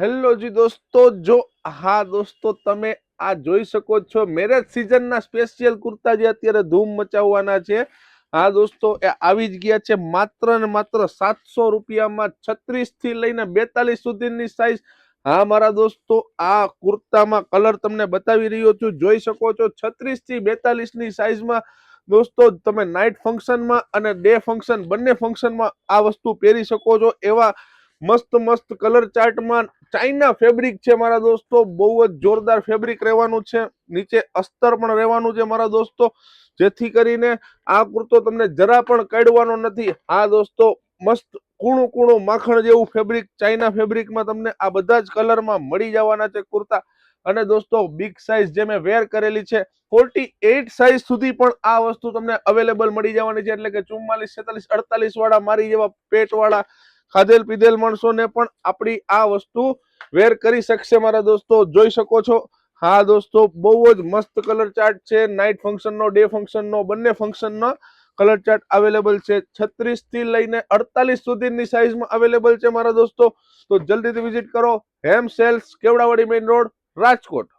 Hello જી દોસ્તો, જો હા દોસ્તો તમે આ જોઈ શકો છો મેરેજ સિઝનના સ્પેશિયલ કુર્તા જે અત્યારે ધૂમ મચાવવાના છે. હા દોસ્તો, એ આવી જ ગયા છે માત્ર ને માત્ર 700 રૂપિયામાં 36 થી લઈને 42 સુધીની સાઈઝ. હા મારા દોસ્તો, આ કુર્તામાં કલર તમને બતાવી રહ્યો છું, જોઈ શકો છો 36 થી 42 ની સાઈઝમાં. દોસ્તો તમે નાઇટ ફંક્શનમાં અને ડે ફંક્શન બંને ફંક્શનમાં આ વસ્તુ પહેરી શકો છો. એવા મસ્ત મસ્ત કલર ચાર્ટમાં ચાઇના ફેબ્રિક છે મારા દોસ્તો, બહુ જ જોરદાર ફેબ્રિક રહેવાનું છે. નીચે અસ્તર પણ રહેવાનું છે મારા દોસ્તો, જેથી કરીને આ કુર્તો તમને જરા પણ કાઢવાનો નથી. હા દોસ્તો, મસ્ત કૂણું કૂણું માખણ જેવું ફેબ્રિક ચાઇના ફેબ્રિકમાં તમને આ બધા જ કલરમાં મળી જવાના છે કુર્તા. અને દોસ્તો બિગ સાઇઝ જે મેં વેર કરેલી છે 48 સાઇઝ સુધી પણ આ વસ્તુ તમને અવેલેબલ મળી જવાની છે. એટલે કે 44, 46, 48 વાળા મારી જેવા પેટ વાળા ખાધેલ પીધેલ માણસોને પણ આપણી આ વસ્તુ વેર કરી શકશે મારા દોસ્તો, જોઈ શકો છો. હા દોસ્તો, બહુ જ મસ્ત કલર ચાર્ટ છે. નાઇટ ફંક્શનનો, ડે ફંક્શનનો, બંને ફંક્શનનો કલર ચાર્ટ અવેલેબલ છે. 36 થી લઈને 48 સુધીની સાઈઝમાં અવેલેબલ છે મારા દોસ્તો. તો જલ્દીથી વિઝિટ કરો હેમ cells, Kevdawadi main road, Rajkot.